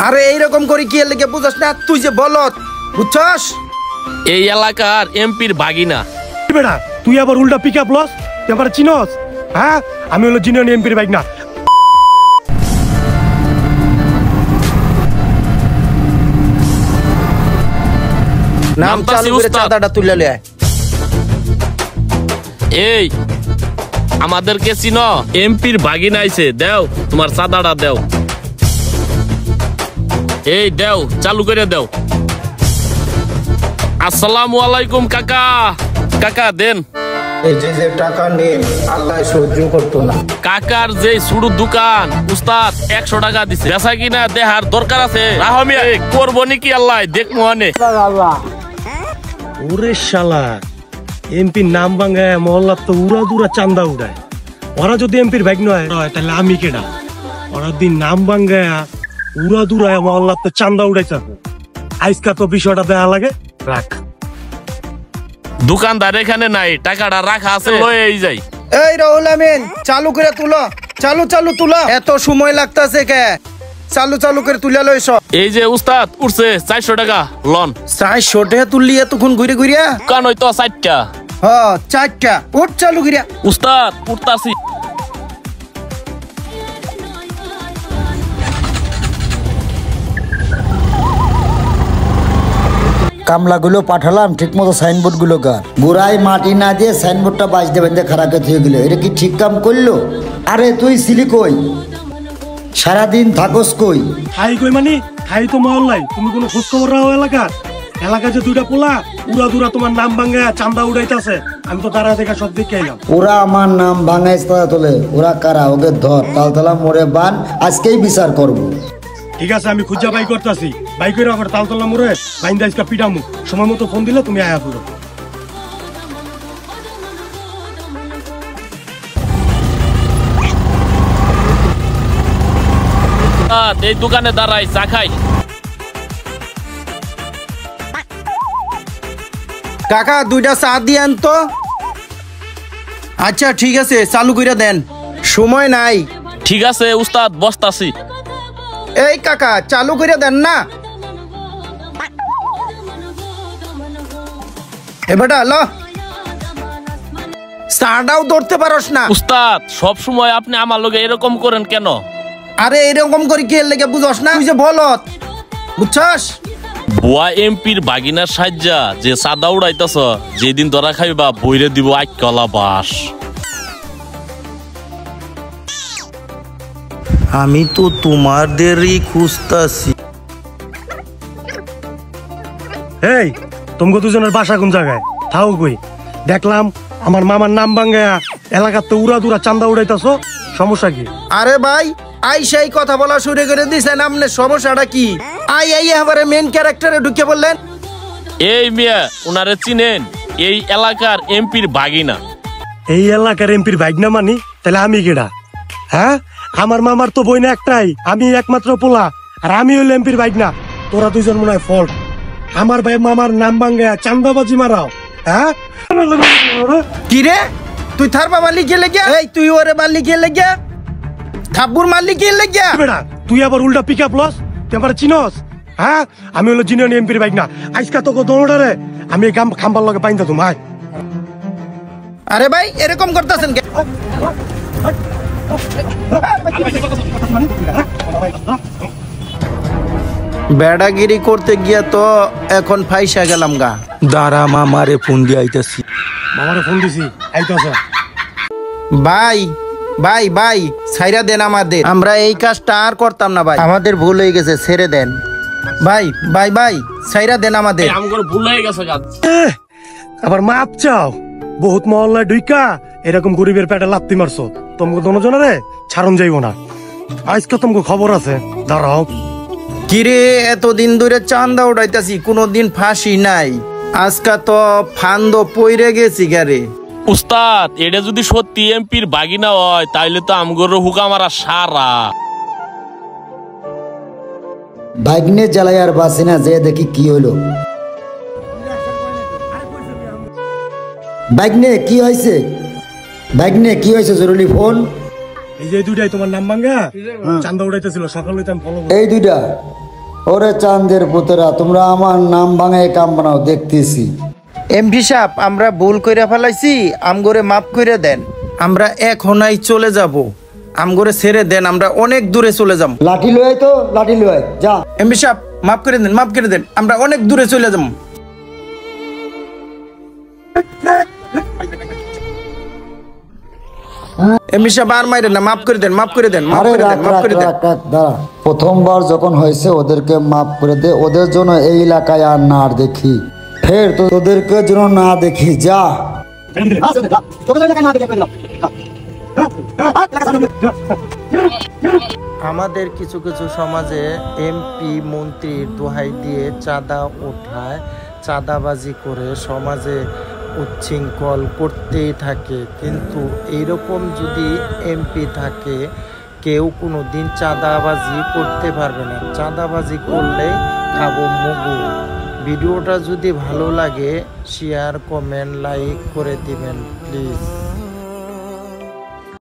আরে এইরকম করে কি লেগে বুঝছ না? তুই যে বলত বুঝছস? এই এলাকার এমপির ভাগিনা। বেটা তুই আবার উল্টা পিকআপ লস, তুই আবার চিনস? হ্যাঁ আমি হলো জিনিয়র এমপির বাইক না। নাম চালু করে চাঁদাটা তুলে লয়। এই আমাদেরকে চিনো? এমপির ভাগিনা আইছে, দেও তোমার চাঁদাটা দেও। এই দেও, চালু করে দেও। আসসালামু আলাইকুম কাকা। কাকা দেন। এই যে টাকা নেই, আল্লাহ সহ্য করতো না। কাকার যে শুরু দোকান উস্তাদ 100 টাকা দিছে, বেচা কিনা দেহার দরকার আছে। রাহমিয়া করবো নাকি আল্লাহ দেখবো আনে। ওরে শালা, এমপির নাম ভাঙায় মহল্লার তো উড়া দুরা চান্দা উড়ায়। ওরা যদি এমপির বাইক নয় তাহলে আমি কেডা? ওরা দিন নাম ভাঙায় উড়া দুরায় মহল্লার তো চান্দা উড়াইছে। আজকা তো বিষয়টা দেয়া লাগে, রাখ। দোকানদার এখানে নাই, টাকাটা রাখা আছে, লয়ে যাই। এই রাহুল আমিন, চালু করে তুলো। চালু চালু তুলো, এত সময় লাগতাছে কে? চালু চালু করে তুলে লইছ। এই যে উস্তাদ উঠছে 400 টাকা লন। 400 টাকা তুললি এতক্ষণ ঘুরে ঘুরিয়া? কান হয়তো 4টা। হ্যাঁ 4টা। উঠ চালু করিয়া। উস্তাদ উঠতাছি। কামলাগুলো পাঠালাম, ঠিক মতো সাইনবোর্ড গুলো কার গোড়ায় মাটি না দিয়ে সাইনবোর্ডটা বাজ দেবেন যে খারাপ হয়ে গেল। এটা কি ঠিক কাম করলো? আরে তুই ছিলি কই? সারাদিন থাকস কই? খাই কই মানে খাই তো মহল্লাই। তুমি কোনো খোঁজ খবর রাখো এলাকার? এলাকায় যে দুইটা পোলা উড়া দুরা তোমার নাম ভাঙা চান্দা উড়াইতেছে, আমি তো তারা দেখা সব দিকে এলাম। ওরা আমার নাম ভাঙাইছে তোলে। ওরা কারা? ওকে ধর, তালতলা মোড়ে বান, আজকেই বিচার করবো। ঠিক আছে আমি খুঁজা বাই করতেছি। বাইকের আবার তালতলা মোড়ে বাইন্দা আজকে পিটামু। সময় মতো ফোন দিলে তুমি আয়া পুরো। এই দোকানে দাঁড়াই, চা খাই। কাকা 2টা চা দিয়েন তো। আচ্ছা ঠিক আছে, চালু করে দেন, সময় নাই। ঠিক আছে উস্তাদ, বসতাছি। এই কাকা চালু করে দেন না। এবারটা ল, চাটাও ধরতে পারস না। উস্তাদ সব সময় আপনি আমার লগে এরকম করেন কেন? আরে এরকম করে কি লেগে বুঝস না? তুই যে বলত বুঝছস? বুয়া এমপির বাগিনার সাজ্জা যে সাদা উড়াইতেছ, যেদিন ধরা খাইবা বইরে দিব আইকলা বাস। আমি তো তোমাদেরই খুঁজতাছি। এই তোমাকে দুজনের বাসা কোন জায়গায়? থাও কই? দেখলাম আমার মামার নাম ভাঙ্গায়া এলাকার তো উড়া দুরা চান্দা উড়াইতেছ, সমস্যা কি? আরে ভাই আই সেই কথা বলা শুরু করে দিছেন, আপনার সমস্যাটা কি? আই এবারে মেন ক্যারেক্টারে ঢুকে বললেন। এই মিয়া উনারে চিনেন? এই এলাকার এমপির বাগিনা। এই এলাকার এমপির বাইক না মানি তাহলে আমি কেডা? হ্যাঁ আমার মামার তো বই না একটাই, আমি একমাত্র পোলা, আর আমি হইল এমপির বাইক না। তোরা দুজন মনে হয় ফল্ট। আমার ভাই মামার নাম ভাঙ্গায়া চান্দাবাজি মারাও। হ্যাঁ কি রে, তুই থার বাবা লিখে লেগে? এই তুই ওরে বাল লিখে লেগে? থাব্বুর মাল লিখে লেগে? বেটা তুই আবার উল্টা পিকআপ লস, তুই আবার চিনস? হ্যাঁ আমি হলো জিনিয়র এমপির বাইক না। আজকা তোকে দৌড়ারে আমি খাম্বার লগে বাইন্দা তুমি। আরে ভাই এরকম করতেছেন কে? বেড়াগিরি করতে গিয়া তো এখন ফাইসা গেলাম গা। দাঁড়া মামারে ফোন দিয়ে আইতাছি। মামারে ফোন দিছি, আইতাছে। ভাই ভাই ভাই ছাইরা দেন আমাদের, আমরা এই কাজটা আর করতাম না ভাই, আমাদের ভুল হয়ে গেছে, ছেড়ে দেন ভাই। ভাই ভাই ছাইরা দেন আমাদের। আমার ভুল হয়ে গেছে কাজ। আবার মাপ চাও? বহুত মহল্লায় ঢুইকা এরকম গরিবের পেটে লাত্তি মারছো, তোমাকে দোনোজনারে ছাড়ন যাইব না। আজকে তোমাকে খবর আছে, দাঁড়াও। কিরে এতদিন ধরে চান্দা উঠাইতাছি, কোনোদিন ফাঁসি নাই, আজকা তো ফান্দ পইরে গেছি গারে। উস্তাদ এটা যদি সত্যি এমপির বাগিনা হয় তাইলে তো আমগর হুকা মারা সারা। বাইক নিয়ে জ্বালাই আর বাসি না, যে দেখি কি হলো। বাইক নিয়ে কি হয়েছে? বাইক নিয়ে কি হয়েছে? জরুরি ফোন। এই যে দুইটাই তোমার নাম ভাঙ্গা চান্দা উড়াইতেছিল, সকালে আমি ফলো। এই দুইটা ওরে চাঁদের পুতেরা, তোমরা আমার নাম ভাঙায় কাম বানাও দেখতেছি। এমপি সাহেব, আমরা ভুল কইরা ফেলাইছি, আমগরে মাফ করে দেন। আমরা এখনই চলে যাব, আমগরে ছেড়ে দেন, আমরা অনেক দূরে চলে যাব। লাঠি লয় তো, লাঠি লয় যা। এমপি সাহেব, মাফ করে দেন, মাফ করে দেন, আমরা অনেক দূরে চলে যাব। এমপি সাহেব আর মাইরেন না, মাফ করে দেন, মাফ করে দেন, মাফ আরে করে রাখ দেন, মাফ রাখ করে দেন। রাখ রাখ, দাঁড়া। প্রথমবার যখন হয়েছে ওদেরকে মাফ করে দে, ওদের জন্য এই এলাকায় আর না আর দেখি, ফের তো তোদেরকে যেন না দেখি, যা। আমাদের কিছু কিছু সমাজে এমপি মন্ত্রীর দোহাই দিয়ে চাঁদা ওঠায়, চাঁদাবাজি করে সমাজে উচ্ছৃঙ্খল করতেই থাকে। কিন্তু এইরকম যদি এমপি থাকে, কেউ কোনো দিন চাঁদাবাজি করতে পারবে না। চাঁদাবাজি করলে খাবো মগু। ভিডিওটা যদি ভালো লাগে শেয়ার, কমেন্ট, লাইক করে দিবেন প্লিজ।